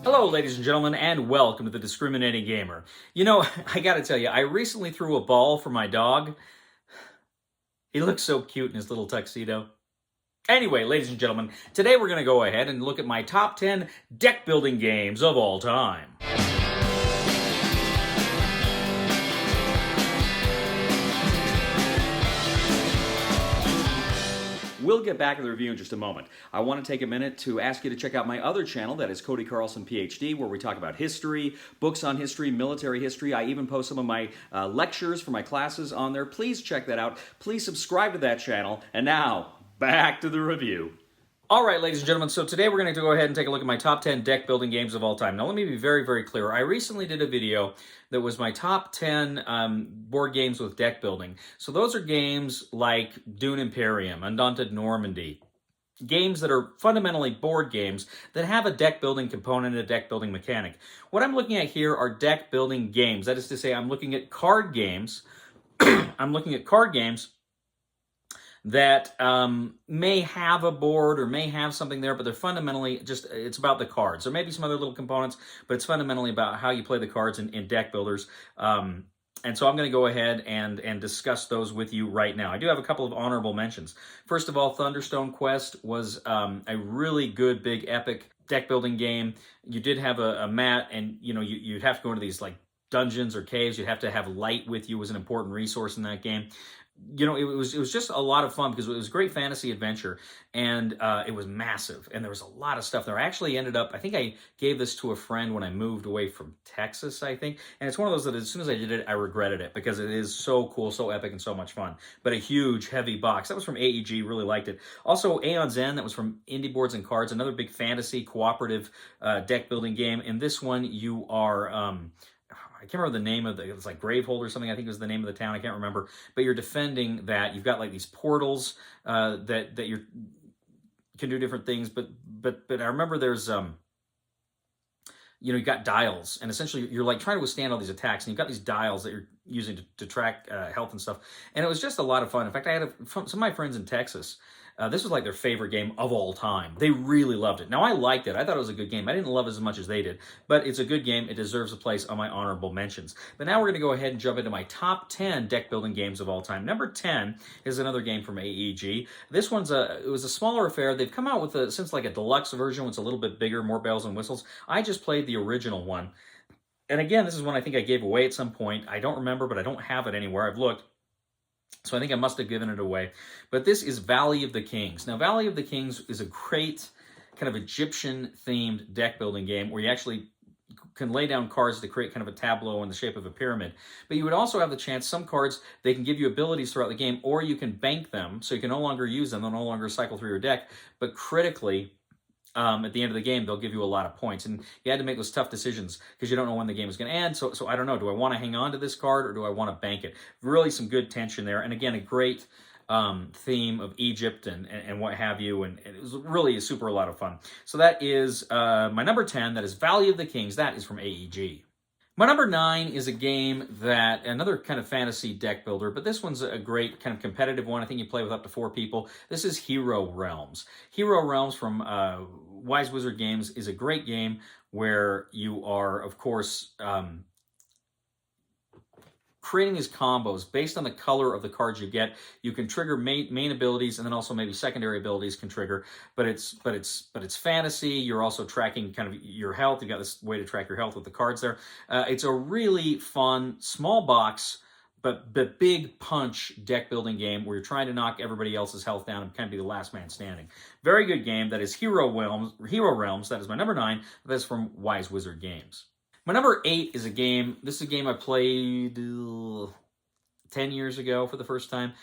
Hello, ladies and gentlemen, and welcome to the Discriminating Gamer. You know, I gotta tell you, I recently threw a ball for my dog. He looks so cute in his little tuxedo. Anyway, ladies and gentlemen, today we're gonna go ahead and look at my top 10 deck building games of all time. We'll get back to the review in just a moment. I want to take a minute to ask you to check out my other channel, that is Cody Carlson PhD, where we talk about history, books on history, military history. I even post some of my lectures for my classes on there. Please check that out. Please subscribe to that channel. And now, back to the review. All right, ladies and gentlemen, so today we're going to go ahead and take a look at my top 10 deck building games of all time. Now, let me be very, very clear. I recently did a video that was my top 10 board games with deck building. So those are games like Dune Imperium, Undaunted Normandy, games that are fundamentally board games that have a deck building component and a deck building mechanic. What I'm looking at here are deck building games. That is to say, I'm looking at card games. I'm looking at card games that may have a board or may have something there, but they're fundamentally just, it's about the cards. There may be some other little components, but it's fundamentally about how you play the cards in deck builders. And so I'm going to go ahead and discuss those with you right now. I do have a couple of honorable mentions. First of all, Thunderstone Quest was a really good, big, epic deck building game. You did have a mat, and you'd have to go into these like dungeons or caves. You'd have to have light with you was an important resource in that game. It was just a lot of fun because it was a great fantasy adventure, and it was massive, and there was a lot of stuff there. I actually ended up, I think I gave this to a friend when I moved away from Texas, I think, and it's one of those that as soon as I did it, I regretted it because it is so cool, so epic, and so much fun. But a huge, heavy box. That was from AEG, really liked it. Also, Aeon's End, that was from Indie Boards and Cards, another big fantasy cooperative deck building game. In this one, you are... I can't remember the name of it was like Gravehold or something, I think it was the name of the town, I can't remember. But you're defending that. You've got like these portals that you can do different things, but I remember there's you've got dials, and essentially you're like trying to withstand all these attacks, and you've got these dials that you're using to track health and stuff. And it was just a lot of fun. In fact, I had some of my friends in Texas. This was like their favorite game of all time. They really loved it. Now, I liked it. I thought it was a good game. I didn't love it as much as they did, but it's a good game. It deserves a place on my honorable mentions. But now we're going to go ahead and jump into my top 10 deck building games of all time. Number 10 is another game from AEG. This one's it was a smaller affair. They've come out with since like a deluxe version, which is a little bit bigger, more bells and whistles. I just played the original one. And again, this is one I think I gave away at some point. I don't remember, but I don't have it anywhere. I've looked. So I think I must have given it away. But this is Valley of the Kings. Now, Valley of the Kings is a great kind of Egyptian-themed deck-building game where you actually can lay down cards to create kind of a tableau in the shape of a pyramid. But you would also have the chance, some cards, they can give you abilities throughout the game, or you can bank them, so you can no longer use them. They'll no longer cycle through your deck. But critically, at the end of the game, they'll give you a lot of points. And you had to make those tough decisions because you don't know when the game is going to end. So I don't know. Do I want to hang on to this card or do I want to bank it? Really some good tension there. And again, a great theme of Egypt and what have you. And it was really a lot of fun. So that is my number 10. That is Valley of the Kings. That is from AEG. My number 9 is a game that, another kind of fantasy deck builder, but this one's a great kind of competitive one. I think you play with up to 4 people. This is Hero Realms. Hero Realms from Wise Wizard Games is a great game where you are, of course, creating these combos based on the color of the cards you get. You can trigger main abilities, and then also maybe secondary abilities can trigger. But it's fantasy. You're also tracking kind of your health. You got this way to track your health with the cards there. It's a really fun small box but big punch deck building game where you're trying to knock everybody else's health down and kind of be the last man standing. Very good game. That is Hero Realms. That is my number 9. That's from Wise Wizard Games. My number 8 is a game. This is a game I played 10 years ago for the first time.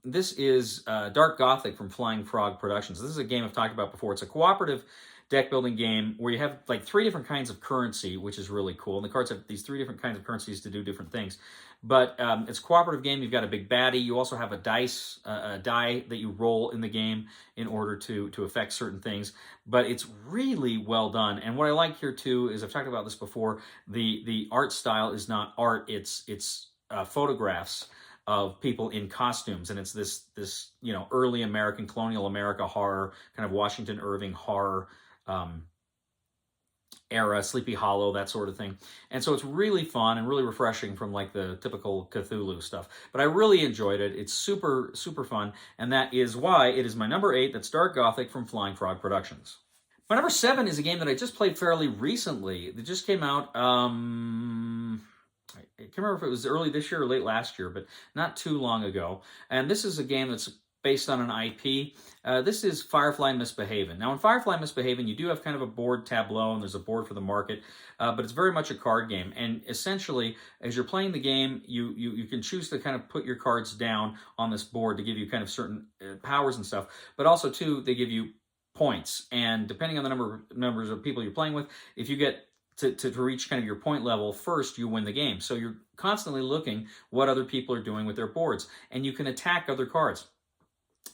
This is Dark Gothic from Flying Frog Productions. This is a game I've talked about before. It's a cooperative deck building game where you have like 3 different kinds of currency, which is really cool. And the cards have these 3 different kinds of currencies to do different things. But it's a cooperative game. You've got a big baddie. You also have a die that you roll in the game in order to affect certain things. But it's really well done. And what I like here too is, I've talked about this before, the art style is not art. It's photographs of people in costumes, and it's this early American, colonial America horror, kind of Washington Irving horror era, Sleepy Hollow, that sort of thing. And so it's really fun and really refreshing from like the typical Cthulhu stuff. But I really enjoyed it. It's super, super fun. And that is why it is my number 8. That's Dark Gothic from Flying Frog Productions. My number 7 is a game that I just played fairly recently. It just came out, I can't remember if it was early this year or late last year, but not too long ago. And this is a game that's based on an IP. This is Firefly Misbehaving. Now, in Firefly Misbehaving, you do have kind of a board tableau, and there's a board for the market, but it's very much a card game. And essentially, as you're playing the game, you can choose to kind of put your cards down on this board to give you kind of certain powers and stuff. But also, too, they give you points. And depending on the numbers of people you're playing with, if you get to reach kind of your point level first, you win the game. So you're constantly looking what other people are doing with their boards. And you can attack other cards.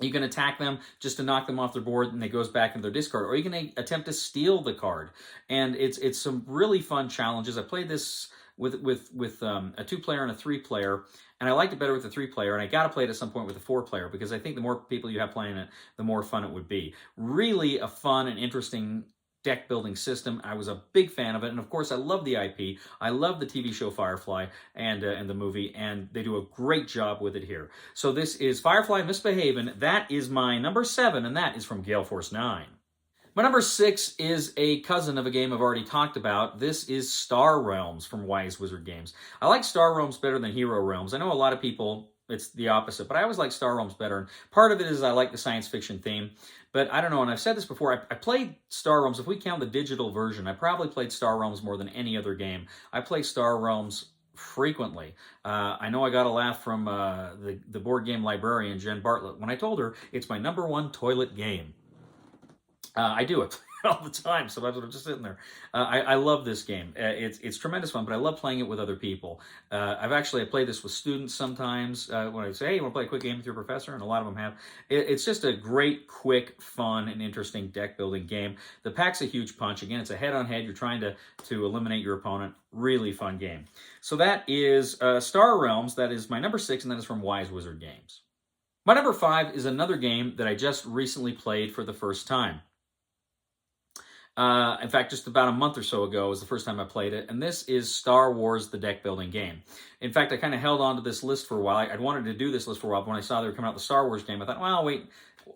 You can attack them just to knock them off their board, and it goes back into their discard. Or you can attempt to steal the card. And it's some really fun challenges. I played this with a 2-player and a 3-player, and I liked it better with the 3-player, and I got to play it at some point with a 4-player, because I think the more people you have playing it, the more fun it would be. Really a fun and interesting deck building system. I was a big fan of it, and of course I love the IP. I love the TV show Firefly and the movie, and they do a great job with it here. So this is Firefly Misbehaving. That is my number 7, and that is from Gale Force 9. My number 6 is a cousin of a game I've already talked about. This is Star Realms from Wise Wizard Games. I like Star Realms better than Hero Realms. I know a lot of people, it's the opposite, but I always like Star Realms better. And part of it is I like the science fiction theme. But I don't know, and I've said this before, I played Star Realms, if we count the digital version, I probably played Star Realms more than any other game. I play Star Realms frequently. I know I got a laugh from the board game librarian, Jen Bartlett, when I told her it's my number 1 toilet game. I do it all the time. Sometimes I'm just sitting there. I love this game. It's tremendous fun, but I love playing it with other people. I played this with students sometimes when I say, hey, you want to play a quick game with your professor? And a lot of them have. It's just a great, quick, fun, and interesting deck building game. The pack's a huge punch. Again, it's a head-on-head. You're trying to eliminate your opponent. Really fun game. So that is Star Realms. That is my number 6, and that is from Wise Wizard Games. My number 5 is another game that I just recently played for the first time. In fact, just about a month or so ago was the first time I played it, and this is Star Wars, the deck building game. In fact, I kind of held on to this list for a while. I'd wanted to do this list for a while, but when I saw they were coming out with the Star Wars game, I thought, well,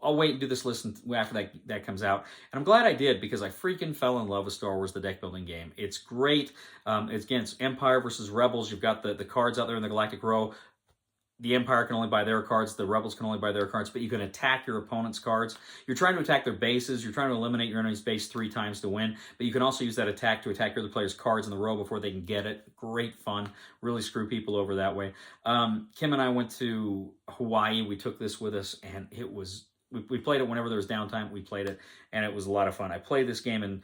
I'll wait and do this list after that comes out. And I'm glad I did, because I freaking fell in love with Star Wars, the deck building game. It's great. It's Empire versus Rebels. You've got the cards out there in the Galactic Row. The Empire can only buy their cards, the Rebels can only buy their cards, but you can attack your opponent's cards. You're trying to attack their bases, you're trying to eliminate your enemy's base 3 times to win, but you can also use that attack to attack your other player's cards in the row before they can get it. Great fun. Really screw people over that way. Kim and I went to Hawaii. We took this with us, and it was... We played it whenever there was downtime. We played it, and it was a lot of fun. I played this game in,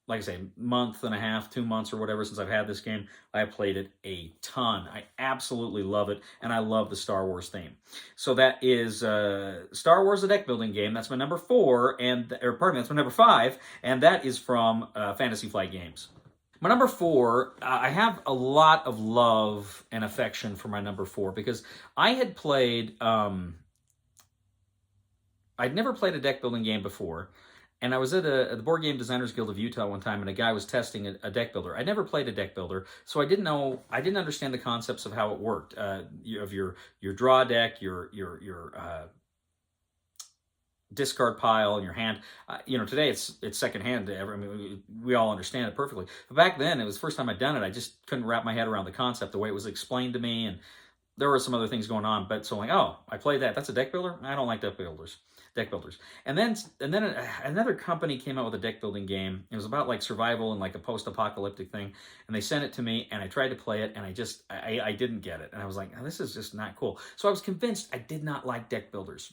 like I say, month and a half, 2 months or whatever since I've had this game. I played it a ton. I absolutely love it, and I love the Star Wars theme. So that is Star Wars, the deck building game. That's my number 4, that's my number 5, and that is from Fantasy Flight Games. My number 4, I have a lot of love and affection for my number 4, because I had played, I'd never played a deck building game before. And I was at the Board Game Designers Guild of Utah one time, and a guy was testing a deck builder. I never played a deck builder, so I didn't understand the concepts of how it worked. Of your draw deck, your discard pile, and your hand. Today it's secondhand. We all understand it perfectly. But back then, it was the first time I'd done it. I just couldn't wrap my head around the concept, the way it was explained to me, and there were some other things going on. But so I'm like, oh, I played that. That's a deck builder? I don't like deck builders. And then another company came out with a deck building game. It was about like survival and like a post-apocalyptic thing. And they sent it to me, and I tried to play it, and I didn't get it. And I was like, oh, this is just not cool. So I was convinced I did not like deck builders.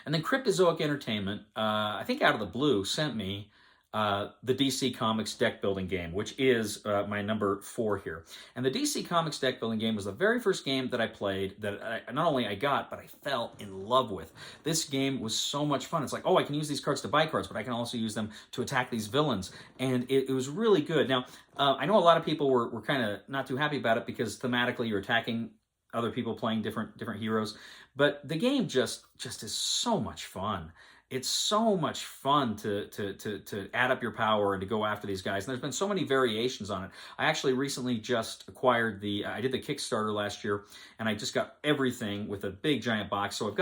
And then Cryptozoic Entertainment, I think out of the blue, sent me the DC Comics deck building game, which is my number 4 here. And the DC Comics deck building game was the very first game that I played that not only I got, but I fell in love with. This game was so much fun. It's like, oh, I can use these cards to buy cards, but I can also use them to attack these villains. And it was really good. Now, I know a lot of people were kind of not too happy about it because thematically you're attacking other people playing different heroes. But the game just is so much fun. it's so much fun to add up your power and to go after these guys. And there's been so many variations on it. I actually recently just acquired I did the Kickstarter last year, and I just got everything with a big giant box. So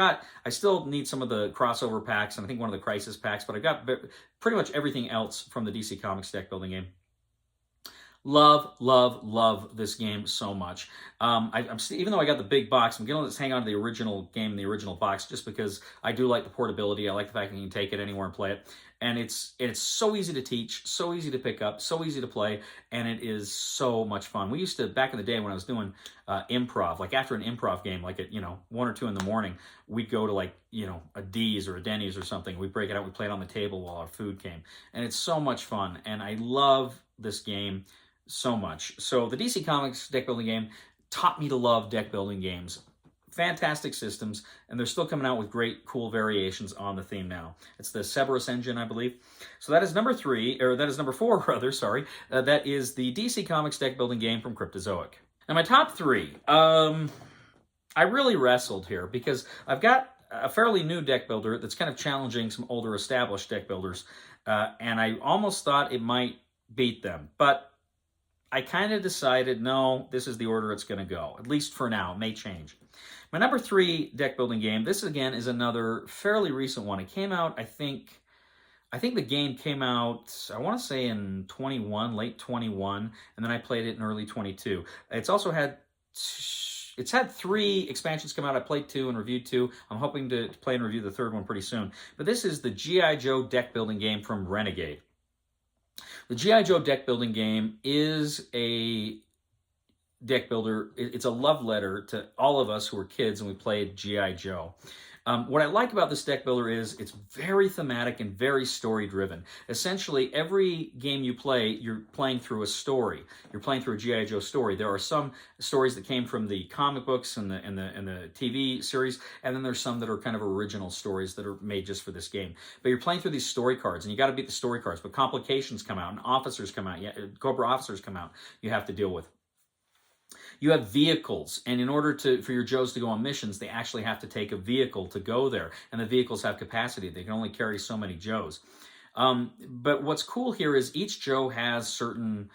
I still need some of the crossover packs, and I think one of the Crisis packs, but I got pretty much everything else from the DC Comics deck building game. Love, love, love this game so much. Even though I got the big box, I'm going to just hang on to the original game, the original box, just because I do like the portability. I like the fact that you can take it anywhere and play it. And it's so easy to teach, so easy to pick up, so easy to play, and it is so much fun. We used to, back in the day when I was doing improv, like after an improv game, like at 1 or 2 in the morning, we'd go to a D's or a Denny's or something. We'd break it out, we'd play it on the table while our food came. And it's so much fun, and I love this game so much. So the DC Comics deck building game taught me to love deck building games. Fantastic systems, and they're still coming out with great, cool variations on the theme now. It's the Cerberus engine, I believe. So that is number 4, rather, sorry. That is the DC Comics deck building game from Cryptozoic. Now my top 3. I really wrestled here because I've got a fairly new deck builder that's kind of challenging some older established deck builders, and I almost thought it might beat them, but I kind of decided, no, this is the order it's going to go, at least for now. It may change. My number 3 deck building game, this again is another fairly recent one. It came out, I think the game came out, I want to say in 21, late 21, and then I played it in early 22. It's had 3 expansions come out. I played 2 and reviewed 2. I'm hoping to play and review the 3rd one pretty soon. But this is the G.I. Joe deck building game from Renegade. The G.I. Joe deck building game is a deck builder. It's a love letter to all of us who were kids and we played G.I. Joe. What I like about this deck builder is it's very thematic and very story-driven. Essentially, every game you play, you're playing through a story. You're playing through a G.I. Joe story. There are some stories that came from the comic books and the TV series, and then there's some that are kind of original stories that are made just for this game. But you're playing through these story cards, and you got to beat the story cards. But complications come out, and officers come out. Cobra officers come out. You have to deal with. You have vehicles, and in order for your Joes to go on missions, they actually have to take a vehicle to go there, and the vehicles have capacity. They can only carry so many Joes. But what's cool here is each Joe has certain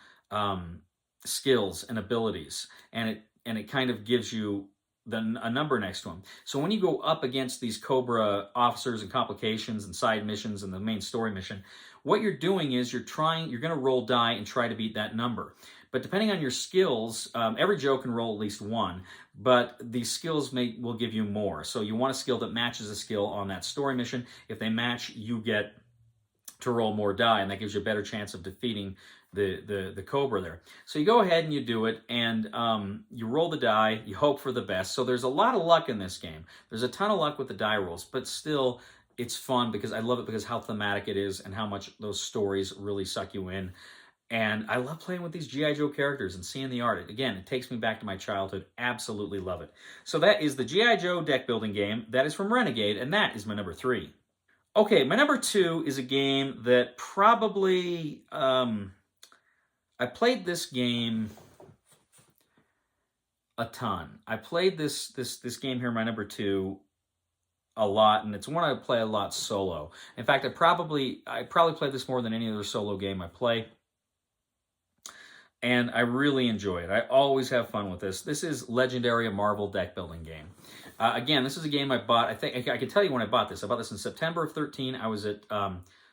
skills and abilities, and it kind of gives you a number next to them. So when you go up against these Cobra officers and complications and side missions and the main story mission, what you're doing is you're going to roll die and try to beat that number. But depending on your skills, every Joe can roll at least 1, but these skills will give you more. So you want a skill that matches a skill on that story mission. If they match, you get to roll more die, and that gives you a better chance of defeating the Cobra there. So you go ahead and you do it, and you roll the die, you hope for the best. So there's a lot of luck in this game. There's a ton of luck with the die rolls, but still, it's fun because I love it because how thematic it is and how much those stories really suck you in. And I love playing with these G.I. Joe characters and seeing the art. Again, it takes me back to my childhood. Absolutely love it. So that is the G.I. Joe deck building game. That is from Renegade, and that is my number 3. Okay, my number 2 is a game that probably... I played this game a ton. I played this game here, my number 2, a lot, and it's one I play a lot solo. In fact, I probably play this more than any other solo game I play. And I really enjoy it. I always have fun with this. This is Legendary, a Marvel deck building game. Again, this is a game I bought. I think I can tell you when I bought this. I bought this in September of 2013. I was at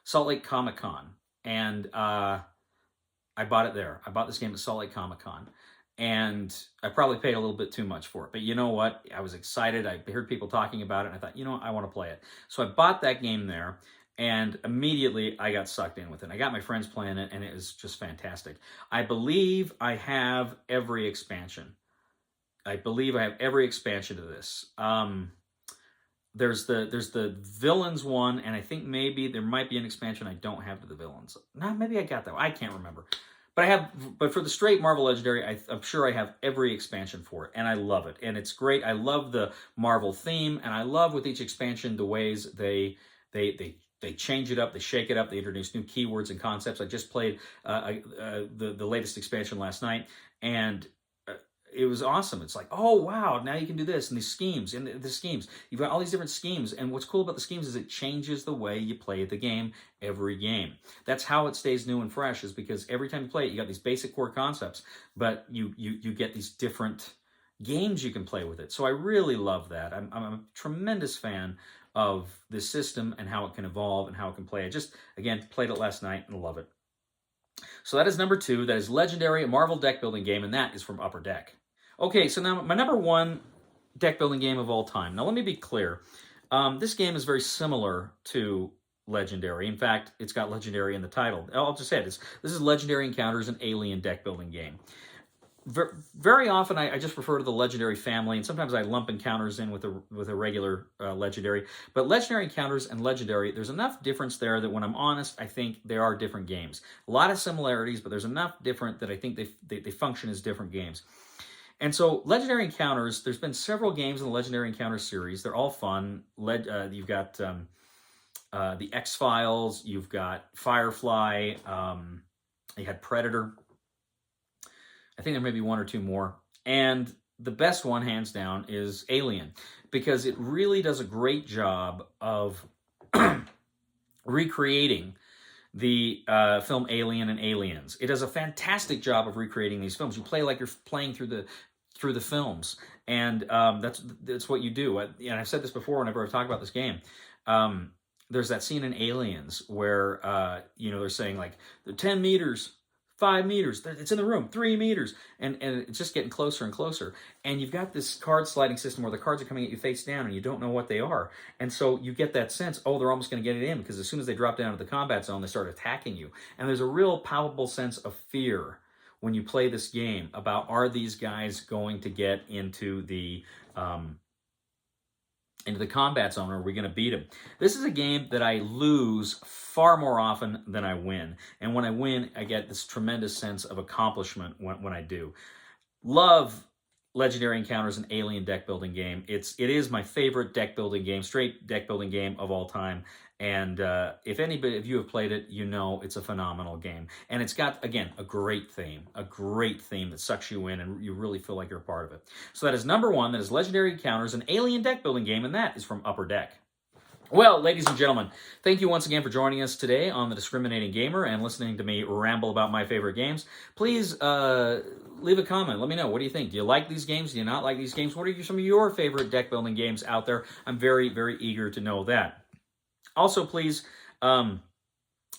Salt Lake Comic Con, and I bought it there. I bought this game at Salt Lake Comic Con, and I probably paid a little bit too much for it. But you know what? I was excited. I heard people talking about it, and I thought, you know what? I want to play it. So I bought that game there. And immediately I got sucked in with it. I got my friends playing it, and it was just fantastic. I believe I have every expansion. I believe I have every expansion to this. There's the villains one, and I think maybe there might be an expansion I don't have to the villains. No, maybe I got that. I can't remember. But for the straight Marvel Legendary, I'm sure I have every expansion for it, and I love it. And it's great. I love the Marvel theme, and I love with each expansion the ways they change it up, they shake it up, they introduce new keywords and concepts. I just played the latest expansion last night, and it was awesome. It's like, oh wow, now you can do this, and these schemes, and the schemes. You've got all these different schemes, and what's cool about the schemes is it changes the way you play the game every game. That's how it stays new and fresh, is because every time you play it, you got these basic core concepts, but you get these different games you can play with it. So I really love that. I'm a tremendous fan of this system and how it can evolve and how it can play. I just, again, played it last night and love it. So that is number 2. That is Legendary, a Marvel deck building game, and that is from Upper Deck. Okay, so now my number 1 deck building game of all time. Now let me be clear. This game is very similar to Legendary. In fact, it's got Legendary in the title. I'll just say it. This is Legendary Encounters, an alien deck building game. Very often, I just refer to the Legendary family, and sometimes I lump Encounters in with a regular Legendary. But Legendary Encounters and Legendary, there's enough difference there that when I'm honest, I think they are different games. A lot of similarities, but there's enough different that I think they function as different games. And so Legendary Encounters, there's been several games in the Legendary Encounters series. They're all fun. You've got the X-Files, you've got Firefly, you had Predator. I think there may be 1 or 2 more. And the best one, hands down, is Alien, because it really does a great job of recreating the film Alien and Aliens. It does a fantastic job of recreating these films. You play like you're playing through the films, and that's what you do. And I've said this before whenever I've talked about this game. There's that scene in Aliens where they're saying like 10 meters. 5 meters, it's in the room, 3 meters, and it's just getting closer and closer. And you've got this card sliding system where the cards are coming at you face down and you don't know what they are. And so you get that sense, oh, they're almost going to get it in, because as soon as they drop down to the combat zone, they start attacking you. And there's a real palpable sense of fear when you play this game about, are these guys going to get into the combat zone, or are we going to beat them? This is a game that I lose far more often than I win. And when I win, I get this tremendous sense of accomplishment when I do. Love Legendary Encounters, an alien deck building game. It is my favorite deck building game, straight deck building game of all time. And if you have played it, you know it's a phenomenal game. And it's got, again, a great theme that sucks you in and you really feel like you're a part of it. So that is number 1. That is Legendary Encounters, an alien deck building game, and that is from Upper Deck. Well, ladies and gentlemen, thank you once again for joining us today on The Discriminating Gamer and listening to me ramble about my favorite games. Please leave a comment. Let me know. What do you think? Do you like these games? Do you not like these games? What are some of your favorite deck building games out there? I'm very, very eager to know that. Also, please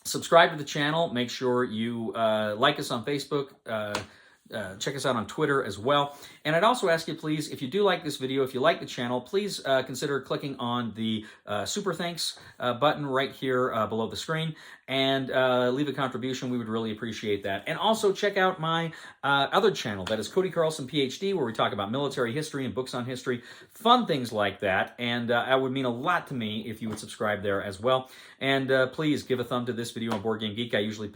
subscribe to the channel. Make sure you like us on Facebook. Check us out on Twitter as well. And I'd also ask you, please, if you do like this video, if you like the channel, please consider clicking on the Super Thanks button right here below the screen and leave a contribution. We would really appreciate that. And also check out my other channel, that is Cody Carlson, PhD, where we talk about military history and books on history, fun things like that. And that would mean a lot to me if you would subscribe there as well. And please give a thumb to this video on Board Game Geek. I usually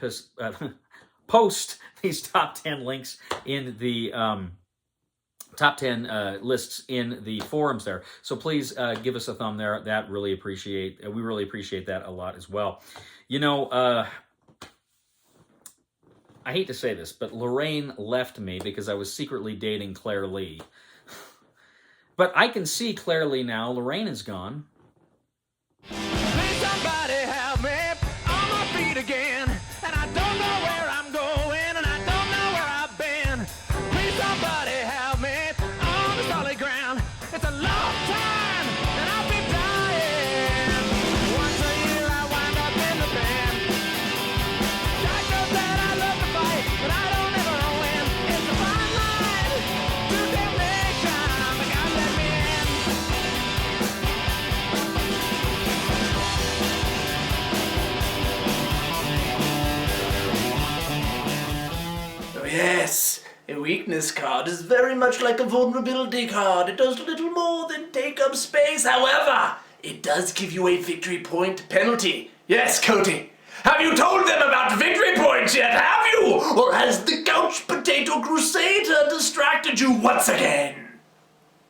post these top 10 links in the top 10 lists in the forums there. So please give us a thumb there. We really appreciate that a lot as well. You know, I hate to say this, but Lorraine left me because I was secretly dating Claire Lee. But I can see Claire Lee now. Lorraine is gone. Please somebody help me on my feet again, and I don't know where I'm going, and I don't know where I've been. Please somebody help me on the solid ground. It's a long time, and I've been dying. Once a year I wind up in the band. God knows that I love to fight, but I don't ever win. It's a fine line to damnation, but God let me in. Oh yes, a weakness card is very much like a vulnerability card. It does little more than take up space. However, it does give you a victory point penalty. Yes, Cody. Have you told them about victory points yet, have you? Or has the couch potato crusader distracted you once again?